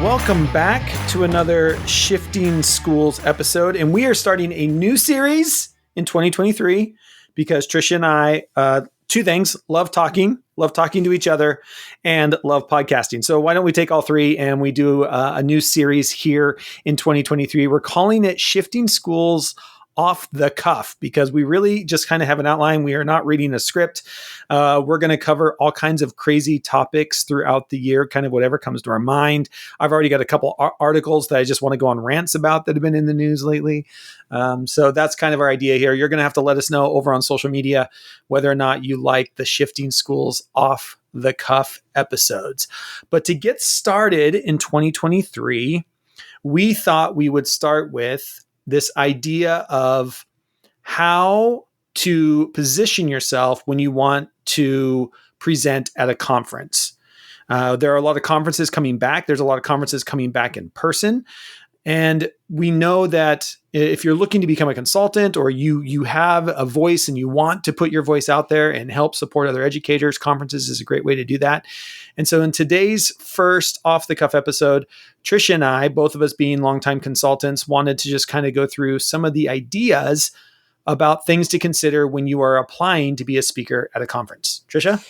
Welcome back to another Shifting Schools episode. And we are starting a new series in 2023 because Tricia and I, two things, love talking to each other, and love podcasting. So why don't we take all three and we do a new series here in 2023. We're calling it Shifting Schools Off the Cuff because we really just kind of have an outline. We are not reading a script. We're going to cover all kinds of crazy topics throughout the year, kind of whatever comes to our mind. I've already got a couple articles that I just want to go on rants about that have been in the news lately. So that's kind of our idea here. You're going to have to let us know over on social media whether or not you like the Shifting Schools Off the Cuff episodes. But to get started in 2023, we thought we would start with this idea of how to position yourself when you want to present at a conference. There are a lot of conferences coming back. There's a lot of conferences coming back in person. And we know that if you're looking to become a consultant or you have a voice and you want to put your voice out there and help support other educators, conferences is a great way to do that. And so in today's first off the cuff episode, Tricia and I, both of us being longtime consultants, wanted to just kind of go through some of the ideas about things to consider when you are applying to be a speaker at a conference. Tricia?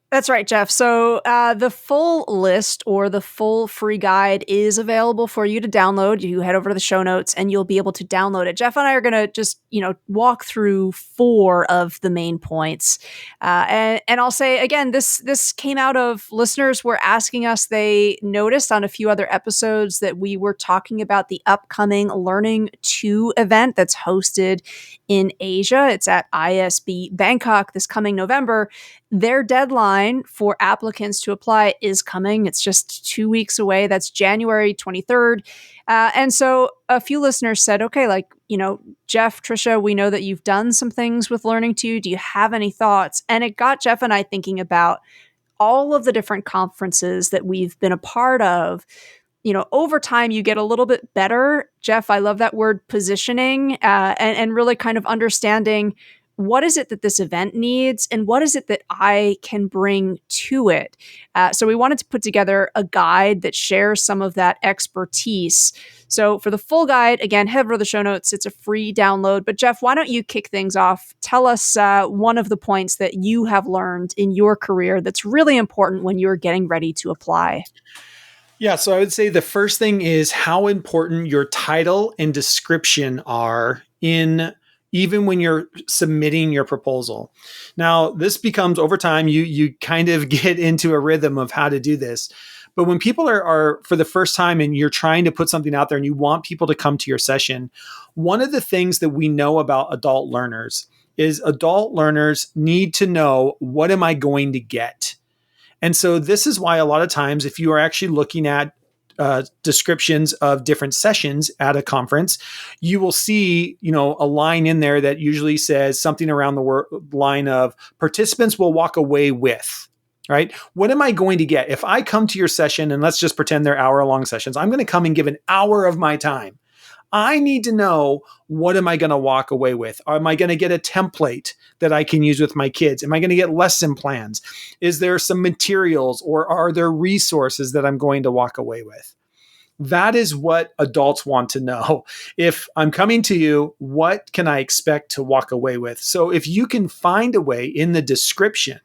That's right, Jeff. So the full list or the full free guide is available for you to download. You head over to the show notes and you'll be able to download it. Jeff and I are going to just, walk through 4 of the main points. And I'll say, again, this came out of listeners were asking us. They noticed on a few other episodes that we were talking about the upcoming Learning 2 event that's hosted in Asia. It's at ISB Bangkok this coming November. Their deadline for applicants to apply is coming. It's just 2 weeks away. That's January 23rd. And so a few listeners said, okay, Jeff, Tricia, we know that you've done some things with Learning 2. Do you have any thoughts? And it got Jeff and I thinking about all of the different conferences that we've been a part of. Over time, you get a little bit better. Jeff, I love that word positioning and really kind of understanding what is it that this event needs and what is it that I can bring to it? So we wanted to put together a guide that shares some of that expertise. So for the full guide, again, head over to the show notes. It's a free download. But Jeff, why don't you kick things off? Tell us one of the points that you have learned in your career that's really important when you're getting ready to apply. Yeah, so I would say the first thing is how important your title and description are even when you're submitting your proposal. Now, this becomes over time, you kind of get into a rhythm of how to do this. But when people are for the first time and you're trying to put something out there and you want people to come to your session, one of the things that we know about adult learners is adult learners need to know, what am I going to get? And so this is why a lot of times, if you are actually looking at descriptions of different sessions at a conference, you will see, a line in there that usually says something around the line of participants will walk away with, right? What am I going to get? If I come to your session, and let's just pretend they're hour-long sessions, I'm going to come and give an hour of my time. I need to know, what am I going to walk away with? Am I going to get a template that I can use with my kids? Am I going to get lesson plans? Is there some materials or are there resources that I'm going to walk away with? That is what adults want to know. If I'm coming to you, what can I expect to walk away with? So if you can find a way in the description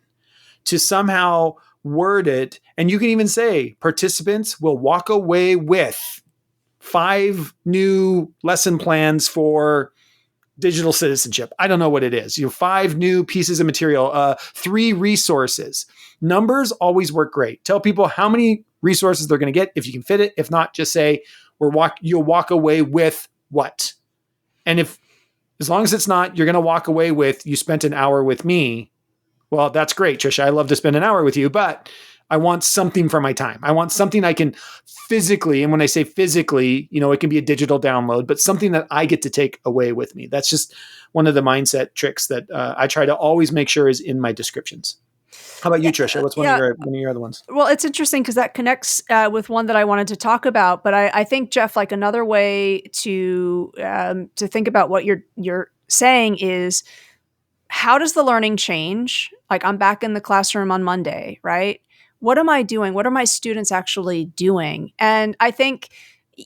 to somehow word it, and you can even say participants will walk away with 5 new lesson plans for digital citizenship. I don't know what it is. 5 new pieces of material, 3 resources. Numbers always work great. Tell people how many resources they're going to get if you can fit it. If not, just say you'll walk away with what. And as long as it's not, you're going to walk away with, you spent an hour with me. Well, that's great, Tricia. I love to spend an hour with you, but I want something for my time. I want something I can physically, and when I say physically, it can be a digital download, but something that I get to take away with me. That's just one of the mindset tricks that I try to always make sure is in my descriptions. How about you, Tricia? What's one of your other ones? Well, it's interesting because that connects with one that I wanted to talk about. But I think, Jeff, like another way to think about what you're saying is, how does the learning change? Like, I'm back in the classroom on Monday, right? what am I doing? What are my students actually doing? And I think,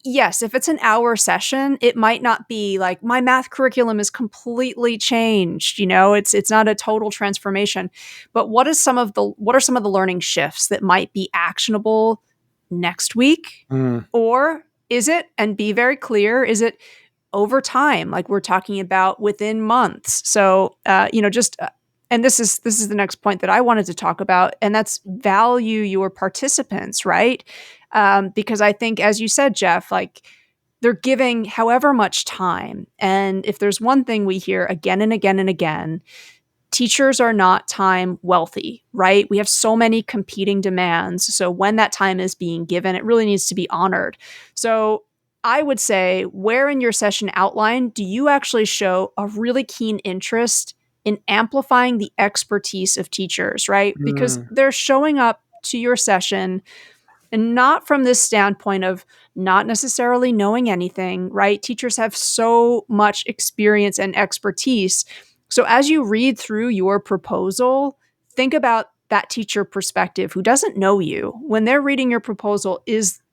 yes, if it's an hour session, it might not be like my math curriculum is completely changed. It's not a total transformation. But what are some of the learning shifts that might be actionable next week? Mm. Or is it, and be very clear, is it over time, like we're talking about within months? So, and this is the next point that I wanted to talk about, and that's value your participants, right? Because I think, as you said, Jeff, like they're giving however much time, and if there's one thing we hear again and again and again, teachers are not time wealthy, right? We have so many competing demands. So when that time is being given, it really needs to be honored. So I would say, where in your session outline do you actually show a really keen interest in amplifying the expertise of teachers, right? Because Mm. they're showing up to your session and not from this standpoint of not necessarily knowing anything, right? Teachers have so much experience and expertise. So as you read through your proposal, think about that teacher perspective who doesn't know you. When they're reading your proposal,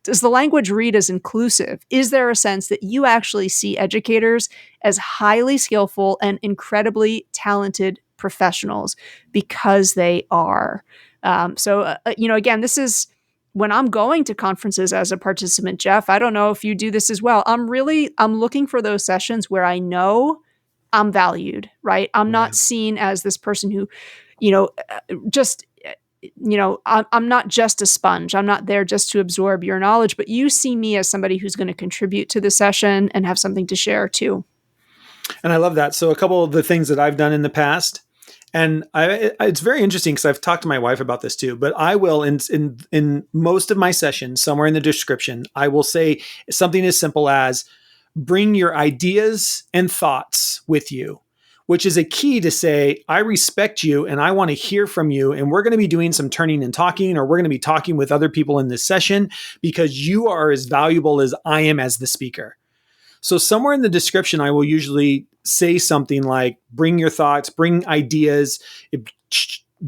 does the language read as inclusive? Is there a sense that you actually see educators as highly skillful and incredibly talented professionals because they are? Again, this is when I'm going to conferences as a participant, Jeff. I don't know if you do this as well. I'm looking for those sessions where I know I'm valued, right? I'm Yeah. not seen as this person who, you know, just I'm not just a sponge. I'm not there just to absorb your knowledge, but you see me as somebody who's going to contribute to the session and have something to share too. And I love that. So a couple of the things that I've done in the past, and it's very interesting because I've talked to my wife about this too. But I will in most of my sessions, somewhere in the description, I will say something as simple as bring your ideas and thoughts with you, which is a key to say, I respect you and I want to hear from you. And we're going to be doing some turning and talking, or we're going to be talking with other people in this session because you are as valuable as I am as the speaker. So somewhere in the description, I will usually say something like, bring your thoughts, bring ideas,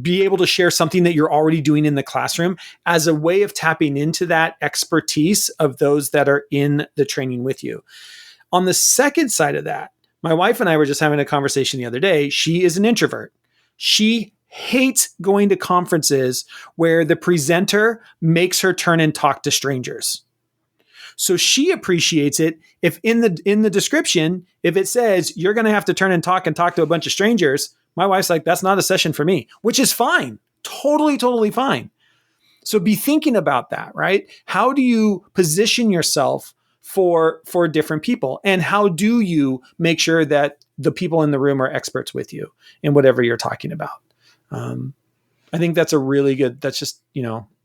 be able to share something that you're already doing in the classroom as a way of tapping into that expertise of those that are in the training with you. On the second side of that, my wife and I were just having a conversation the other day. She is an introvert. She hates going to conferences where the presenter makes her turn and talk to strangers. So she appreciates it if in the description, if it says you're going to have to turn and talk to a bunch of strangers, my wife's like, that's not a session for me, which is fine. Totally, totally fine. So be thinking about that, right? How do you position yourself for different people? And how do you make sure that the people in the room are experts with you in whatever you're talking about? I think that's that's just,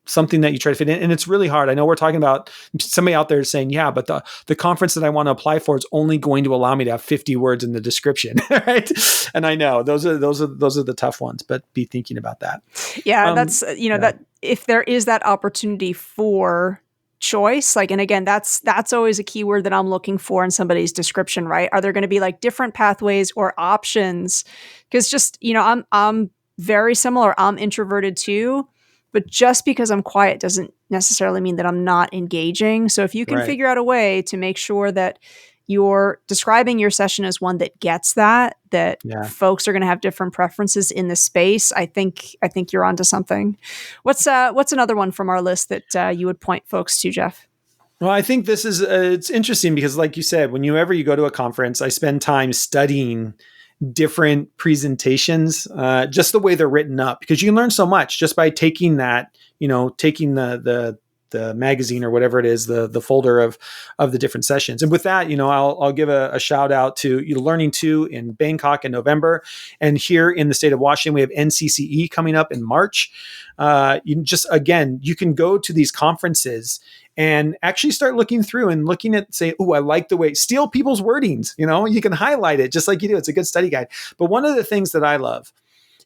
something that you try to fit in. And it's really hard. I know we're talking about somebody out there saying, yeah, but the conference that I want to apply for is only going to allow me to have 50 words in the description. Right. And I know those are the tough ones, but be thinking about that. Yeah. That's, that if there is that opportunity for choice, like, and again, that's always a keyword that I'm looking for in somebody's description, right? Are there going to be like different pathways or options? Because just, I'm very similar. I'm introverted too. But just because I'm quiet doesn't necessarily mean that I'm not engaging. So if you can figure out a way to make sure that you're describing your session as one that gets that folks are going to have different preferences in the space, I think you're onto something. What's another one from our list that you would point folks to, Jeff? Well, I think this is it's interesting because, like you said, whenever you go to a conference, I spend time studying different presentations, just the way they're written up, because you can learn so much just by taking that, taking the magazine or whatever it is, the folder of the different sessions. And with that, I'll give a shout out to Learning 2 in Bangkok in November. And here in the state of Washington, we have NCCE coming up in March. You can go to these conferences and actually start looking through and looking at, say, oh, I like the way, steal people's wordings. You can highlight it just like you do. It's a good study guide. But one of the things that I love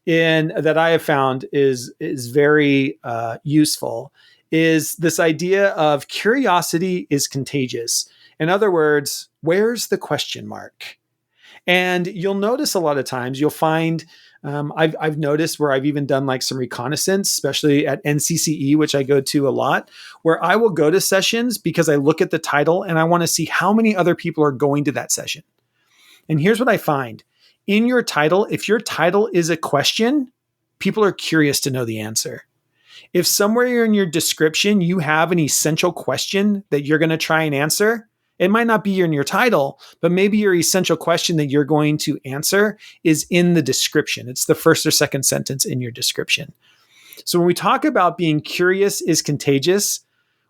and that I have found is very useful is this idea of curiosity is contagious. In other words, where's the question mark? And you'll notice a lot of times you'll find I've noticed where I've even done like some reconnaissance, especially at NCCE, which I go to a lot, where I will go to sessions because I look at the title and I want to see how many other people are going to that session. And here's what I find. In your title, if your title is a question, people are curious to know the answer. If somewhere in your description you have an essential question that you're going to try and answer, it might not be in your title, but maybe your essential question that you're going to answer is in the description. It's the first or second sentence in your description. So when we talk about being curious is contagious,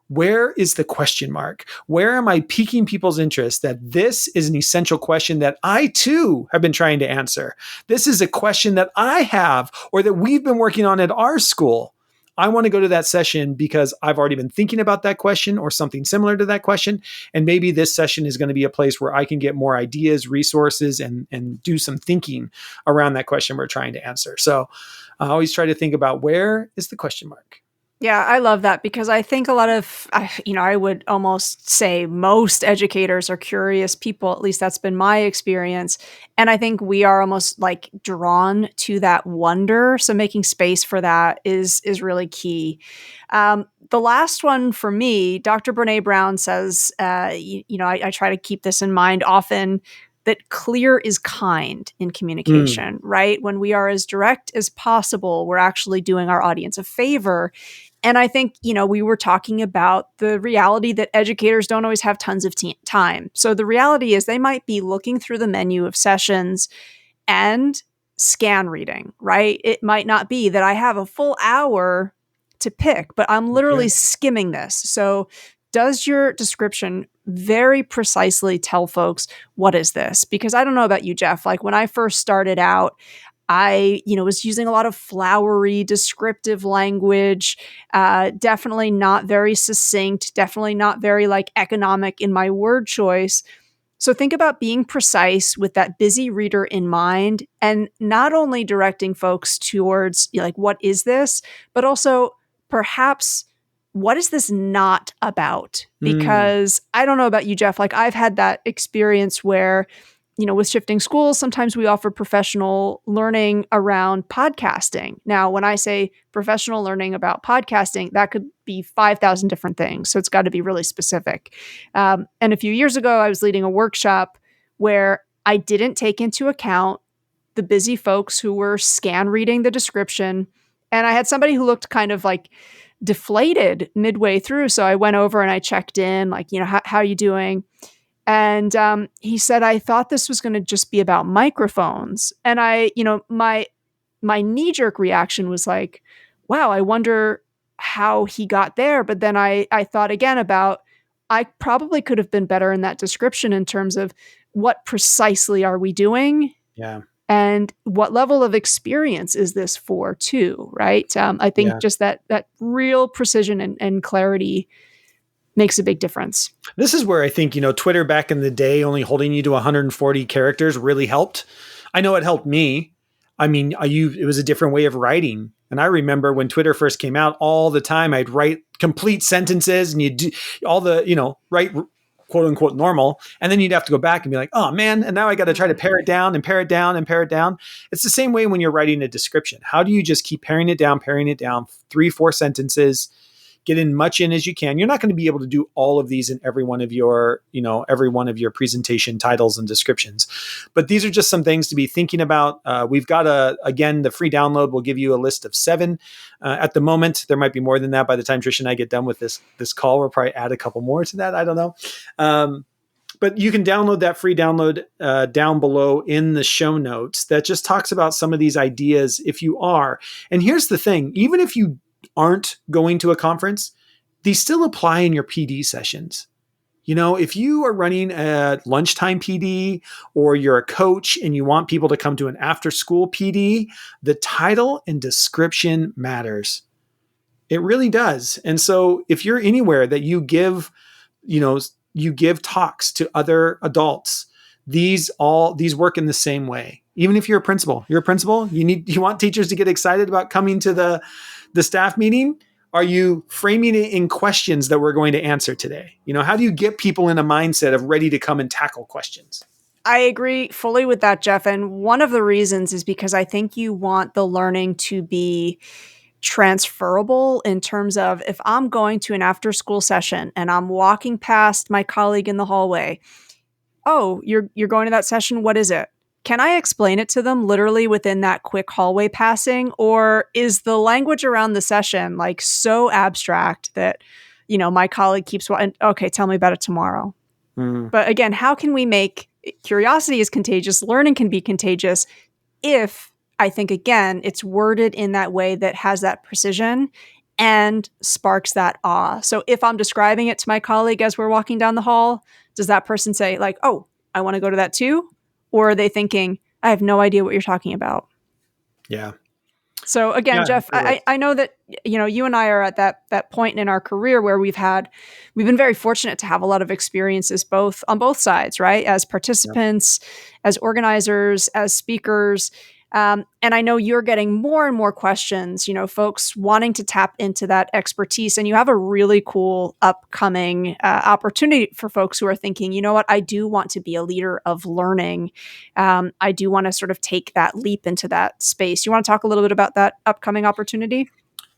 where is the question mark? Where am I piquing people's interest that this is an essential question that I too have been trying to answer? This is a question that I have or that we've been working on at our school. I want to go to that session because I've already been thinking about that question or something similar to that question. And maybe this session is going to be a place where I can get more ideas, resources, and do some thinking around that question we're trying to answer. So I always try to think about where is the question mark? Yeah, I love that because I think a lot of, I would almost say most educators are curious people. At least that's been my experience. And I think we are almost like drawn to that wonder. So making space for that is really key. The last one for me, Dr. Brene Brown says, I try to keep this in mind often, that clear is kind in communication, right? When we are as direct as possible, we're actually doing our audience a favor. And I think, we were talking about the reality that educators don't always have tons of time. So the reality is they might be looking through the menu of sessions and scan reading, right? It might not be that I have a full hour to pick, but I'm literally skimming this. So does your description very precisely tell folks, what is this? Because I don't know about you, Jeff, like when I first started out, I, was using a lot of flowery, descriptive language, definitely not very succinct, definitely not very like economic in my word choice. So think about being precise with that busy reader in mind and not only directing folks towards like, what is this, but also perhaps what is this not about? Because I don't know about you, Jeff, like I've had that experience where with Shifting Schools, sometimes we offer professional learning around podcasting. Now, when I say professional learning about podcasting, that could be 5,000 different things. So it's got to be really specific. And a few years ago, I was leading a workshop where I didn't take into account the busy folks who were scan reading the description. And I had somebody who looked kind of like deflated midway through. So I went over and I checked in, like, how are you doing? And he said, I thought this was going to just be about microphones. And my knee-jerk reaction was like, wow, I wonder how he got there. But then I thought again about, I probably could have been better in that description in terms of what precisely are we doing? Yeah. And what level of experience is this for too, right? I think just that real precision and clarity makes a big difference. This is where I think, Twitter back in the day, only holding you to 140 characters really helped. I know it helped me. I mean, it was a different way of writing. And I remember when Twitter first came out, all the time I'd write complete sentences and you'd do all the, write quote unquote normal. And then you'd have to go back and be like, oh man, and now I got to try to pare it down and pare it down and pare it down. It's the same way when you're writing a description. How do you just keep paring it down, 3-4 sentences, get in much in as you can. You're not going to be able to do all of these in every one of your presentation titles and descriptions. But these are just some things to be thinking about. We've got the free download will give you a list of 7 at the moment. There might be more than that by the time Tricia and I get done with this call. We'll probably add a couple more to that. I don't know. But you can download that free download down below in the show notes that just talks about some of these ideas if you are. And here's the thing, even if you aren't going to a conference, these still apply in your PD sessions. If you are running a lunchtime PD or you're a coach and you want people to come to an after school PD, the title and description matters. It really does. And so if you're anywhere that you give talks to other adults, these work in the same way. Even if you're a principal, you want teachers to get excited about coming to the staff meeting. Are you framing it in questions that we're going to answer today? How do you get people in a mindset of ready to come and tackle questions? I agree fully with that, Jeff. And one of the reasons is because I think you want the learning to be transferable in terms of if I'm going to an after school session and I'm walking past my colleague in the hallway, oh, you're going to that session. What is it? Can I explain it to them literally within that quick hallway passing? Or is the language around the session like so abstract that, my colleague keeps, okay, tell me about it tomorrow. But again, how can we make curiosity is contagious, learning can be contagious if I think, again, it's worded in that way that has that precision and sparks that awe. So if I'm describing it to my colleague as we're walking down the hall, does that person say like, oh, I want to go to that too? Or are they thinking, I have no idea what you're talking about? Yeah. So again, Yeah, Jeff, totally. I know that, you and I are at that point in our career where we've been very fortunate to have a lot of experiences on both sides, right? As participants, as organizers, as speakers. And I know you're getting more and more questions, folks wanting to tap into that expertise. And you have a really cool upcoming opportunity for folks who are thinking, you know what, I do want to be a leader of learning. I do want to sort of take that leap into that space. You want to talk a little bit about that upcoming opportunity?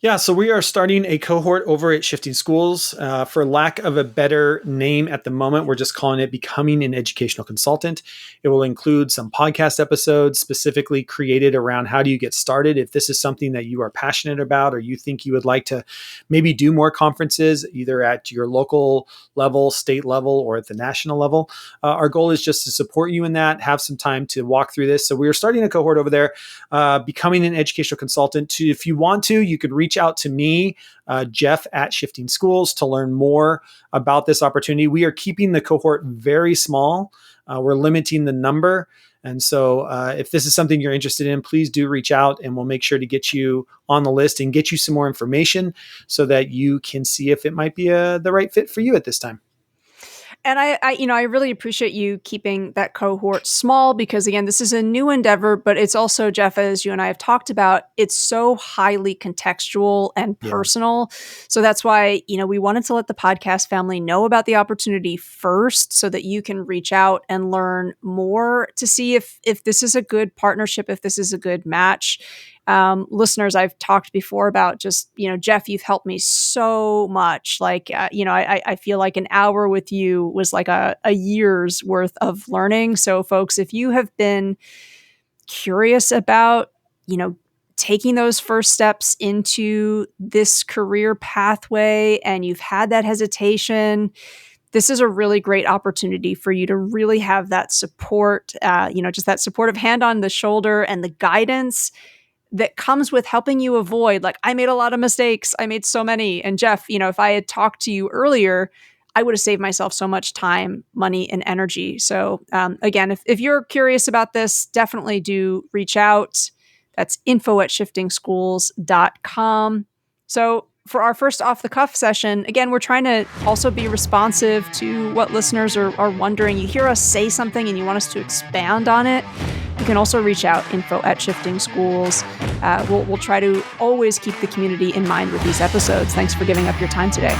Yeah, so we are starting a cohort over at Shifting Schools. For lack of a better name at the moment, we're just calling it Becoming an Educational Consultant. It will include some podcast episodes specifically created around how do you get started. If this is something that you are passionate about or you think you would like to maybe do more conferences, either at your local level, state level, or at the national level, our goal is just to support you in that, have some time to walk through this. So we are starting a cohort over there, Becoming an Educational Consultant. If you want to, you could reach out to me, Jeff at Shifting Schools, to learn more about this opportunity. We are keeping the cohort very small. We're limiting the number. And so if this is something you're interested in, please do reach out and we'll make sure to get you on the list and get you some more information so that you can see if it might be the right fit for you at this time. And I really appreciate you keeping that cohort small because again, this is a new endeavor, but it's also, Jeff, as you and I have talked about, it's so highly contextual and personal. Yeah. So that's why, we wanted to let the podcast family know about the opportunity first so that you can reach out and learn more to see if this is a good partnership, if this is a good match. Listeners, I've talked before about just, Jeff, you've helped me so much. Like, I feel like an hour with you was like a year's worth of learning. So folks, if you have been curious about, taking those first steps into this career pathway and you've had that hesitation, this is a really great opportunity for you to really have that support, just that supportive hand on the shoulder and the guidance that comes with helping you avoid, like, I made a lot of mistakes. I made so many. And Jeff, if I had talked to you earlier, I would have saved myself so much time, money, and energy. So again, if you're curious about this, definitely do reach out. That's info@shiftingschools.com. So for our first off the cuff session, again, we're trying to also be responsive to what listeners are wondering. You hear us say something and you want us to expand on it. You can also reach out, info@shiftingschools. We'll try to always keep the community in mind with these episodes. Thanks for giving up your time today.